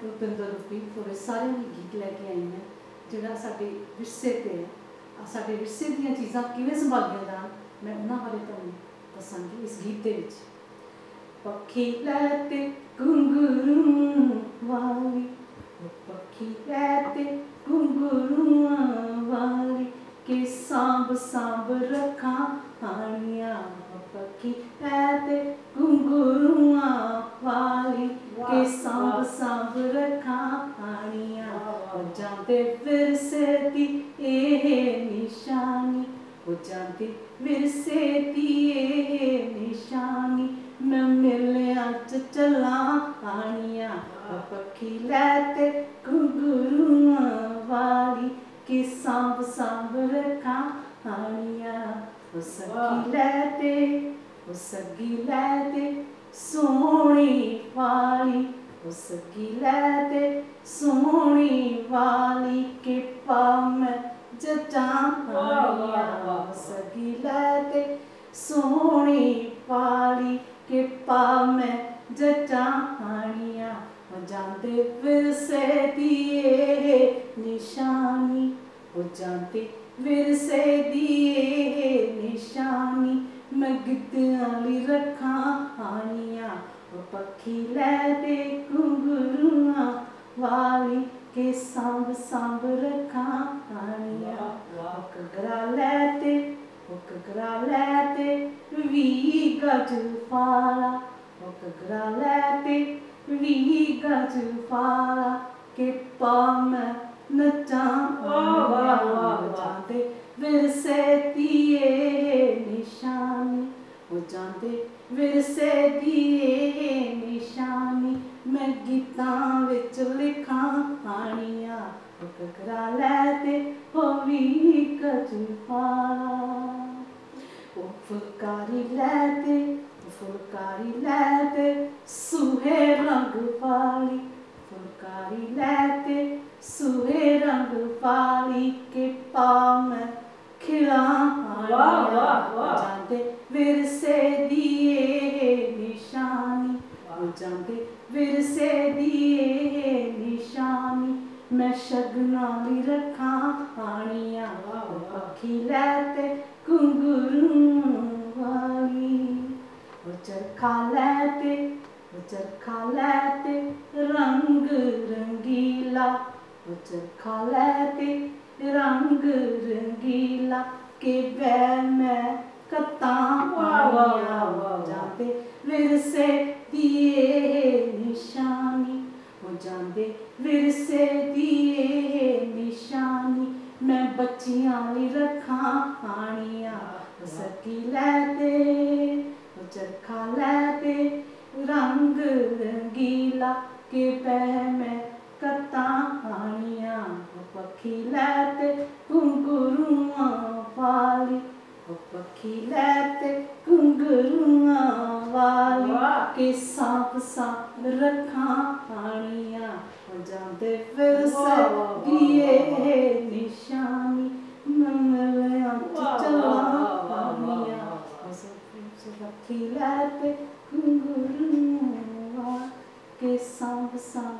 ਰੁਪਿੰਦਰ ਰੂਪੀ ਤੁਹਾਡੇ ਸਾਰਿਆਂ ਲਈ ਗੀਤ ਲੈ ਕੇ ਆਈ ਹਾਂ ਜਿਹੜਾ ਸਾਡੇ ਵਿਰਸੇ 'ਤੇ ਹੈ। ਸਾਡੇ ਵਿਰਸੇ ਦੀਆਂ ਚੀਜ਼ਾਂ ਕਿਵੇਂ ਸੰਭਾਲੀਆਂ ਜਾਣ ਮੈਂ ਉਹਨਾਂ ਬਾਰੇ ਤੁਹਾਨੂੰ ਦੱਸਾਂਗੀ ਇਸ ਗੀਤ ਦੇ ਵਿੱਚ। ਪੱਖੀ ਲੈ ਤੇ ਘੁੰਗਰੂ ਵਾਲੀ, ਪੱਖੀ ਲੈ ਤੇ ਘੁੰਗਰੂਆਂ ਵਾਲੀ, ਕਿ ਸਾਂਭ ਸਾਂਭ ਰੱਖਾਂ ਹਾਣੀਆਂ। ਪੱਖੀ ਲੈ ਤੇ ਘੁੰਗਰੂਆਂ ਵਾਲੀ, ਕਿ ਸਾਂਭ ਸਾਂਭ ਰੱਖਾਂ ਹਾਣੀਆਂ। ਜਾਂਦੇ ਵਿਰਸੇ ਦੀ ਇਹ ਨਿਸ਼ਾਨੀ, ਜਾਂਦੇ ਵਿਰਸੇ ਦੀ ਇਹ ਨਿਸ਼ਾਨੀ, ਮੈਂ ਮੇਲਿਆਂ 'ਚ ਚੱਲਾਂ ਹਾਣੀਆਂ। ਪੱਖੀ ਲੈ ਤੇ ਘੁੰਗਰੂਆਂ ਵਾਲੀ, ਕਿ ਸਾਂਭ ਸਾਂਭ ਰੱਖਾਂ ਹਾਣੀਆਂ। ਸੱਗੀ ਲੈ ਤੇ, ਸੱਗੀ ਲੈ ਤੇ ਸੋਹਣੀ ਵਾਲੀ, ਸੱਗੀ ਲੈ ਤੇ ਸੋਹਣੀ ਵਾਲੀ, ਕਿ ਮੈਂ ਜੱਟਾਂ ਹਾਣੀਆਂ। ਸੱਗੀ ਲੈ ਤੇ ਸੋਹਣੀ ਵਾਲੀ, ਕਿ ਮੈਂ ਜੱਟਾਂ ਹਾਣੀਆਂ। ਜਾਂਦੇ ਵਿਰਸੇ ਦੀ ਇਹ ਨਿਸ਼ਾਨੀ, ਜਾਂਦੇ ਵਿਰਸੇ ਦੀ ਇਹ ਨਿਸ਼ਾਨੀ, ਮੈਂ ਗਿੱਧਿਆਂ ਲਈ ਰੱਖਾਂ ਹਾਣੀਆਂ। ਪੱਖੀ ਲੈ ਤੇ ਘੁੰਗਰੂਆਂ ਵਾਲੀ, ਕਿ ਸਾਂਭ ਸਾਂਭ ਰੱਖਾਂ ਹਾਣੀਆਂ। ਘੱਗਰਾ ਲੈ ਤੇ, ਘੱਗਰਾ ਲੈ ਤੇ 20 ਗਜ ਫਾਲਾ, ਘੱਗਰਾ ਲੈ ਤੇ 20 ਗਜ ਫਾਲਾ, ਕਿ ਮੈਂ ਨੱਚਾਂ ਹਾਣੀਆਂ। ਜਾਂਦੇ ਵਿਰਸੇ ਦੀ ਇਹ ਨਿਸ਼ਾਨੀ, ਜਾਂਦੇ ਵਿਰਸੇ ਦੀ ਇਹ ਨਿਸ਼ਾਨੀ, ਮੈਂ ਗੀਤਾਂ ਵਿੱਚ ਲਿਖਾਂ ਹਾਣੀਆਂ। ਘੱਗਰਾ ਲੈ ਤੇ 20 ਗਜ ਫਾਲਾ। ਫੁਲਕਾਰੀ ਲੈ ਤੇ, ਫੁਲਕਾਰੀ ਲੈ ਤੇ ਸੂਹੇ ਰੰਗ ਵਾਲੀ, ਫੁਲਕਾਰੀ ਲੈ ਤੇ ਸੂਹੇ ਰੰਗ ਵਾਲੀ, ਕਿ ਮੈਂ ਖਿਲਾਂ ਹਾਣੀਆਂ। ਜਾਂਦੇ ਵਿਰਸੇ ਦੀ ਇਹ ਨਿਸ਼ਾਨੀ, ਜਾਂਦੇ ਵਿਰਸੇ ਦੀ ਇਹ ਨਿਸ਼ਾਨੀ, ਮੈਂ ਸ਼ਗਨਾਂ ਲਈ ਰੱਖਾਂ ਹਾਣੀਆਂ। ਪੱਖੀ ਲੈ ਤੇ ਘੁੰਗਰੂ ਵਾਲੀ, ਚਰਖਾ ਲੈ ਤੇ, ਚਰਖਾ ਲੈ ਤੇ ਰੰਗ ਰੰਗੀਲਾ, ਚਰਖਾ ਲੈ ਤੇ ਰੰਗ ਰੰਗੀਲਾ, ਕਿ ਮੈਂ ਕੱਤਾਂ ਹਾਣੀਆਂ। ਜਾਂਦੇ ਵਿਰਸੇ ਦੀ ਇਹ ਨਿਸ਼ਾਨੀ, ਜਾਂਦੇ ਵਿਰਸੇ ਦੀ ਇਹ ਨਿਸ਼ਾਨੀ, ਮੈਂ ਬੱਚਿਆਂ ਲਈ ਰੱਖਾਂ ਹਾਣੀਆਂ। ਸੱਗੀ ਲੈ ਤੇ, ਚਰਖਾ ਲੈ ਤੇ ਰੰਗ ਰੰਗੀਲਾ, ਕਿ ਮੈਂ ਕੱਤਾਂ ਹਾਣੀਆਂ। ਪੱਖੀ ਲੈ ਤੇ ਘੁੰਗਰੂਆਂ ਵਾਲੀ, ਪੱਖੀ ਲੈ ਤੇ ਘੁੰਗਰੂਆਂ ਵਾਲੀ, ਕਿ ਸਾਂਭ ਸਾਂਭ ਰੱਖਾਂ ਹਾਣੀਆਂ। ਜਾਂਦੇ ਵਿਰਸੇ ਦੀ ਇਹ ਨਿਸ਼ਾਨੀ, ਮੈਂ ਮੇਲਿਆਂ 'ਚ ਚੱਲਾਂ ਹਾਣੀਆਂ। ਪੱਖੀ ਲੈ ਤੇ ਘੁੰਗਰੂਆਂ, ਕਿ ਸਾਂਭ ਸਾਂਭ